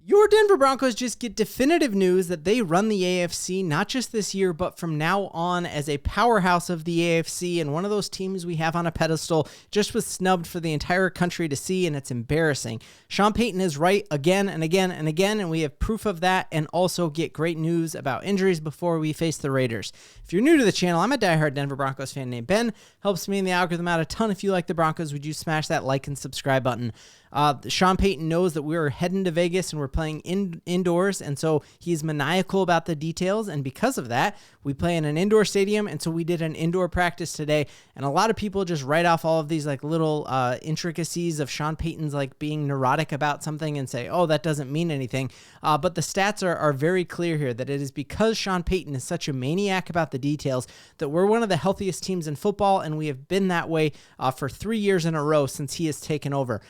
Your Denver Broncos just get definitive news that they run the AFC, not just this year, but from now on as a powerhouse of the AFC, and one of those teams we have on a pedestal just was snubbed for the entire country to see, and it's embarrassing. Sean Payton is right again and again and again, and we have proof of that, and also get great news about injuries before we face the Raiders. If you're new to the channel, I'm a diehard Denver Broncos fan named Ben. Helps me in the algorithm out a ton. If you like the Broncos, would you smash that like and subscribe button? Sean Payton knows that we're heading to Vegas and we're playing indoors, and so he's maniacal about the details, and because of that, we play in an indoor stadium, and so we did an indoor practice today, and a lot of people just write off all of these like little intricacies of Sean Payton's like being neurotic about something and say, oh, that doesn't mean anything, but the stats are very clear here that it is because Sean Payton is such a maniac about the details that we're one of the healthiest teams in football, and we have been that way for 3 years in a row since he has taken over.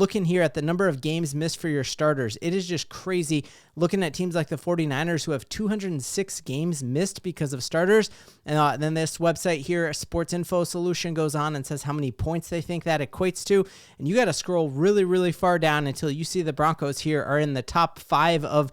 Looking here at the number of games missed for your starters, it is just crazy looking at teams like the 49ers who have 206 games missed because of starters. And then this website here, Sports Info Solution, goes on and says how many points they think that equates to. And you got to scroll really, really far down until you see the Broncos here are in the top 5 of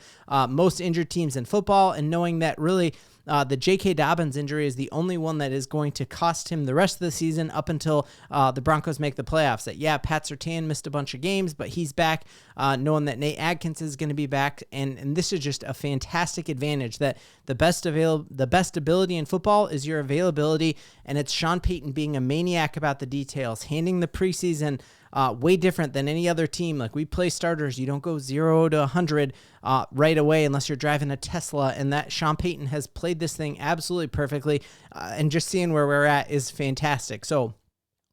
most injured teams in football. And knowing that really the J.K. Dobbins injury is the only one that is going to cost him the rest of the season up until the Broncos make the playoffs. That, yeah, Pat Surtain missed a bunch of games, but he's back, knowing that Nate Adkins is going to be back. And this is just a fantastic advantage that the best ability in football is your availability, and it's Sean Payton being a maniac about the details, handing the preseason way different than any other team. Like, we play starters, you don't go 0 to 100 right away unless you're driving a Tesla, and that Sean Payton has played this thing absolutely perfectly, and just seeing where we're at is fantastic. So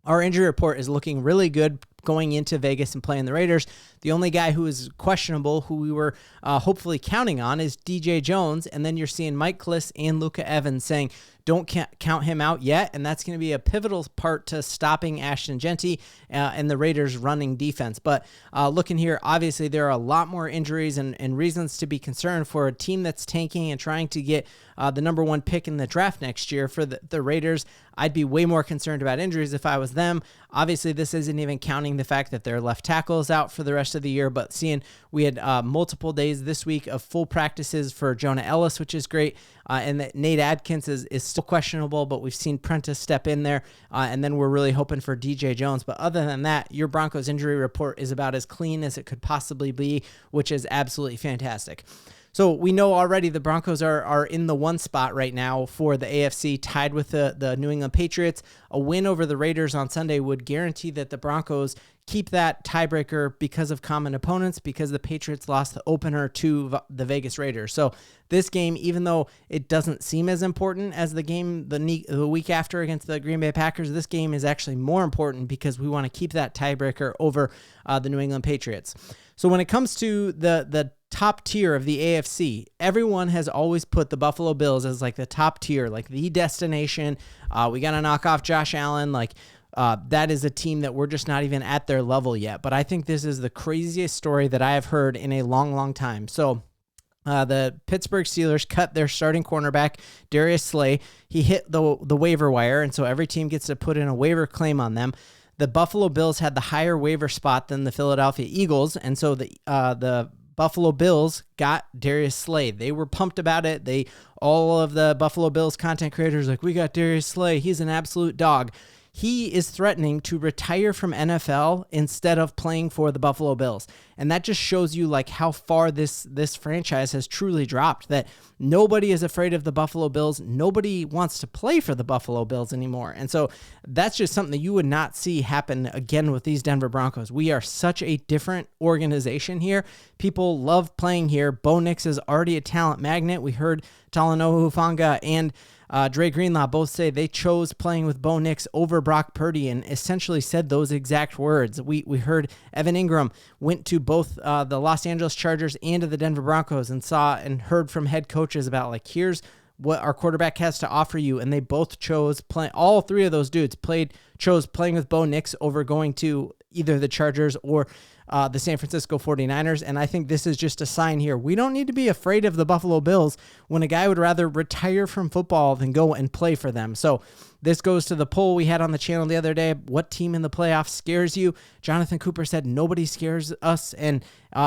our injury report is looking really good going into Vegas and playing the Raiders. The only guy who is questionable, who we were hopefully counting on, is DJ Jones. And then you're seeing Mike Kliss and Luka Evans saying, don't count him out yet. And that's going to be a pivotal part to stopping Ashton Genty and the Raiders' running defense. But looking here, obviously there are a lot more injuries and reasons to be concerned for a team that's tanking and trying to get the number 1 pick in the draft next year. For the Raiders, I'd be way more concerned about injuries if I was them. Obviously, this isn't even counting the fact that their left tackle is out for the rest of the year, but seeing we had multiple days this week of full practices for Jonah Ellis, which is great, and that Nate Adkins is still questionable, but we've seen Prentice step in there, and then we're really hoping for DJ Jones. But other than that, your Broncos injury report is about as clean as it could possibly be, which is absolutely fantastic. So we know already the Broncos are in the 1 spot right now for the AFC, tied with the New England Patriots. A win over the Raiders on Sunday would guarantee that the Broncos keep that tiebreaker because of common opponents, because the Patriots lost the opener to the Vegas Raiders. So this game, even though it doesn't seem as important as the game the week after against the Green Bay Packers, this game is actually more important because we want to keep that tiebreaker over the New England Patriots. So when it comes to the top tier of the AFC, everyone has always put the Buffalo Bills as like the top tier, like the destination. We got to knock off Josh Allen. Like, that is a team that we're just not even at their level yet. But I think this is the craziest story that I have heard in a long, long time. So the Pittsburgh Steelers cut their starting cornerback, Darius Slay. He hit the waiver wire, and so every team gets to put in a waiver claim on them. The Buffalo Bills had the higher waiver spot than the Philadelphia Eagles, and so the Buffalo Bills got Darius Slay. They were pumped about it. All of the Buffalo Bills content creators like, we got Darius Slay. He's an absolute dog. He is threatening to retire from NFL instead of playing for the Buffalo Bills. And that just shows you like how far this franchise has truly dropped, that nobody is afraid of the Buffalo Bills. Nobody wants to play for the Buffalo Bills anymore. And so that's just something that you would not see happen again with these Denver Broncos. We are such a different organization here. People love playing here. Bo Nix is already a talent magnet. We heard Talanoa Hufanga and Dre Greenlaw both say they chose playing with Bo Nix over Brock Purdy and essentially said those exact words. We heard Evan Ingram went to both the Los Angeles Chargers and to the Denver Broncos and saw and heard from head coaches about like, here's what our quarterback has to offer you. And they both chose all 3 of those dudes chose playing with Bo Nix over going to either the Chargers or the San Francisco 49ers. And I think this is just a sign here. We don't need to be afraid of the Buffalo Bills when a guy would rather retire from football than go and play for them. So this goes to the poll we had on the channel the other day. What team in the playoffs scares you? Jonathan Cooper said nobody scares us, and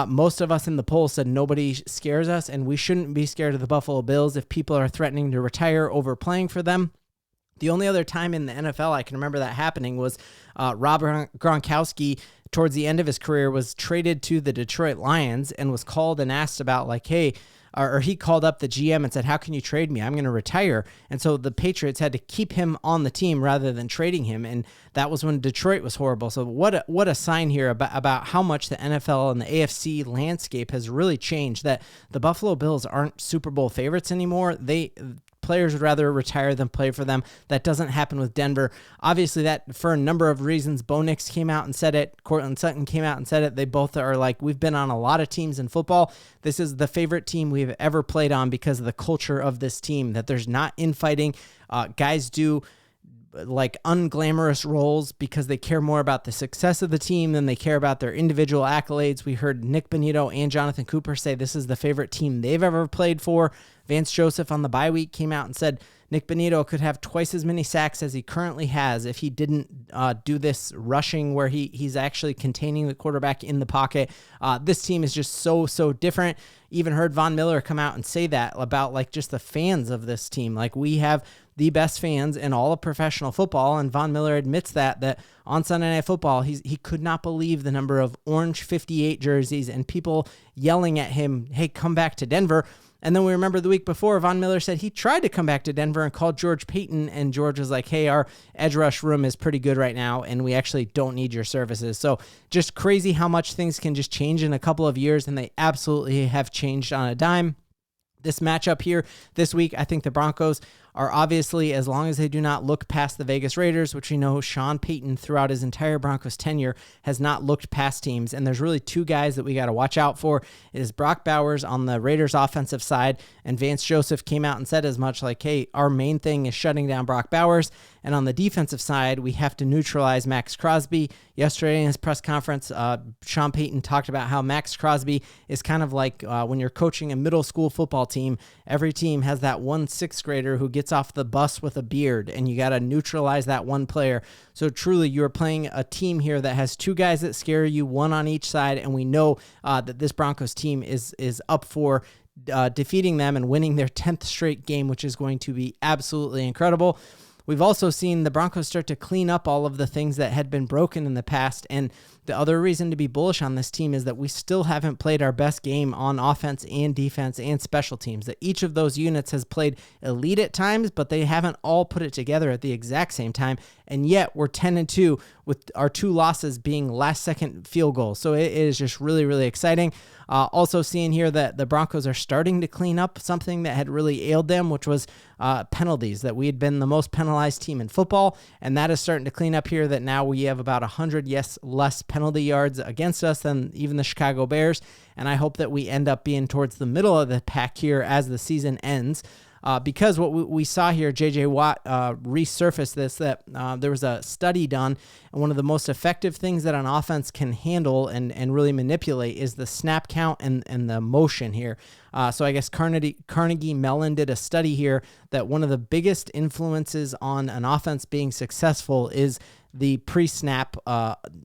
most of us in the poll said nobody scares us, and we shouldn't be scared of the Buffalo Bills if people are threatening to retire over playing for them. The only other time in the NFL I can remember that happening was Rob Gronkowski, towards the end of his career, was traded to the Detroit Lions and was called and asked about, like, hey, or he called up the GM and said, how can you trade me? I'm going to retire. And so the Patriots had to keep him on the team rather than trading him. And that was when Detroit was horrible. So what a sign here about how much the NFL and the AFC landscape has really changed, that the Buffalo Bills aren't Super Bowl favorites anymore. Players would rather retire than play for them. That doesn't happen with Denver. Obviously, that for a number of reasons. Bo Nix came out and said it. Cortland Sutton came out and said it. They both are like, we've been on a lot of teams in football. This is the favorite team we've ever played on because of the culture of this team, that there's not infighting. Guys do like unglamorous roles because they care more about the success of the team than they care about their individual accolades. We heard Nick Bonito and Jonathan Cooper say this is the favorite team they've ever played for. Vance Joseph on the bye week came out and said Nick Bonito could have twice as many sacks as he currently has if he didn't do this rushing where he's actually containing the quarterback in the pocket. This team is just so different. Even heard Von Miller come out and say that about like just the fans of this team. Like, we have the best fans in all of professional football, and Von Miller admits that on Sunday Night Football, he could not believe the number of orange 58 jerseys and people yelling at him, hey, come back to Denver. And then we remember the week before, Von Miller said he tried to come back to Denver and called George Payton, and George was like, hey, our edge rush room is pretty good right now, and we actually don't need your services. So just crazy how much things can just change in a couple of years, and they absolutely have changed on a dime. This matchup here this week, I think the Broncos are obviously, as long as they do not look past the Vegas Raiders, which we know Sean Payton throughout his entire Broncos tenure has not looked past teams. And there's really two guys that we got to watch out for. It is Brock Bowers on the Raiders offensive side, and Vance Joseph came out and said as much, like, hey, our main thing is shutting down Brock Bowers. And on the defensive side, we have to neutralize Max Crosby. Yesterday in his press conference, Sean Payton talked about how Max Crosby is kind of like when you're coaching a middle school football team, every team has that one sixth grader who gets off the bus with a beard, and you got to neutralize that one player. So truly, you're playing a team here that has two guys that scare you, one on each side, and we know that this Broncos team is up for defeating them and winning their 10th straight game, which is going to be absolutely incredible. We've also seen the Broncos start to clean up all of the things that had been broken in the past, and the other reason to be bullish on this team is that we still haven't played our best game on offense and defense and special teams, that each of those units has played elite at times, but they haven't all put it together at the exact same time, and yet we're 10-2 with our two losses being last-second field goals. So it is just really, really exciting. Also seeing here that the Broncos are starting to clean up something that had really ailed them, which was penalties, that we had been the most penalized team in football, and that is starting to clean up here, that now we have about 100 less penalty yards against us than even the Chicago Bears, and I hope that we end up being towards the middle of the pack here as the season ends. Because what we saw here, J.J. Watt resurfaced this, that there was a study done, and one of the most effective things that an offense can handle and really manipulate is the snap count and the motion here. So I guess Carnegie Mellon did a study here that one of the biggest influences on an offense being successful is the pre-snap,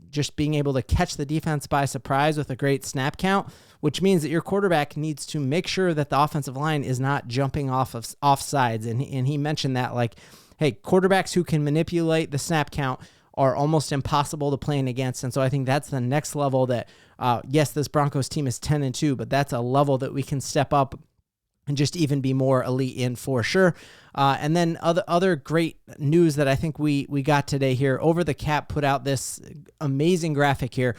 just being able to catch the defense by surprise with a great snap count, which means that your quarterback needs to make sure that the offensive line is not jumping off sides. And he mentioned that, like, hey, quarterbacks who can manipulate the snap count are almost impossible to play against. And so I think that's the next level that, yes, this Broncos team is 10-2, but that's a level that we can step up and just even be more elite in for sure. And then other great news that I think we got today here, Over the Cap put out this amazing graphic here,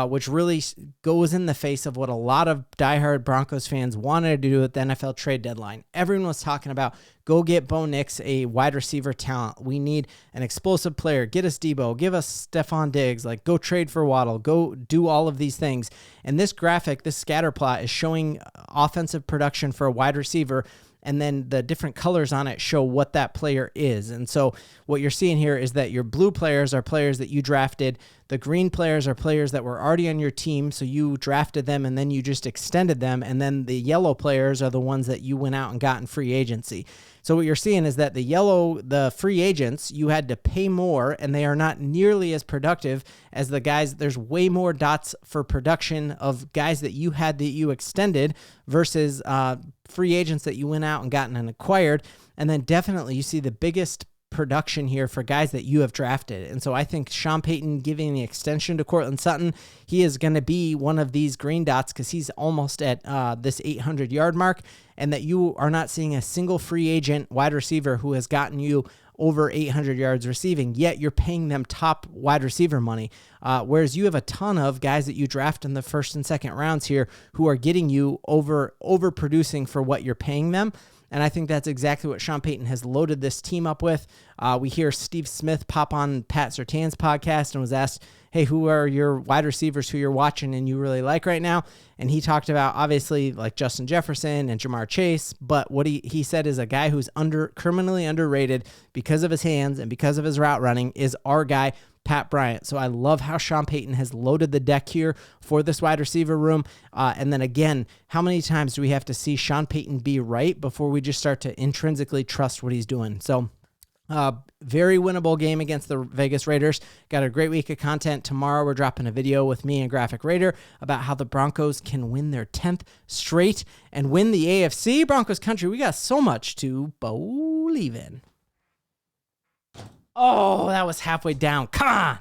which really goes in the face of what a lot of diehard Broncos fans wanted to do at the NFL trade deadline. Everyone was talking about, go get Bo Nix, a wide receiver talent. We need an explosive player. Get us Debo. Give us Stephon Diggs. Like, go trade for Waddle. Go do all of these things. And this graphic, this scatter plot, is showing offensive production for a wide receiver, and then the different colors on it show what that player is. And so what you're seeing here is that your blue players are players that you drafted The green players are players that were already on your team, so you drafted them and then you just extended them. And then the yellow players are the ones that you went out and got in free agency. So what you're seeing is that the free agents, you had to pay more, and they are not nearly as productive as the guys. There's way more dots for production of guys that you had that you extended versus free agents that you went out and gotten and acquired. And then definitely you see the biggest production here for guys that you have drafted. And so I think Sean Payton giving the extension to Courtland Sutton, he is going to be one of these green dots because he's almost at this 800-yard mark, and that you are not seeing a single free agent wide receiver who has gotten you over 800 yards receiving, yet you're paying them top wide receiver money. Whereas you have a ton of guys that you draft in the first and second rounds here who are getting you overproducing for what you're paying them. And I think that's exactly what Sean Payton has loaded this team up with. We hear Steve Smith pop on Pat Surtain's podcast and was asked, hey, who are your wide receivers who you're watching and you really like right now? And he talked about, obviously, like Justin Jefferson and Jamar Chase, but what he said is a guy who's criminally underrated because of his hands and because of his route running is our guy, Pat Bryant. So I love how Sean Payton has loaded the deck here for this wide receiver room. And then again, how many times do we have to see Sean Payton be right before we just start to intrinsically trust what he's doing? So very winnable game against the Vegas Raiders. Got a great week of content. Tomorrow we're dropping a video with me and Graphic Raider about how the Broncos can win their 10th straight and win the AFC. Broncos country, we got so much to BO-Lieve in. Oh, that was halfway down. Come on.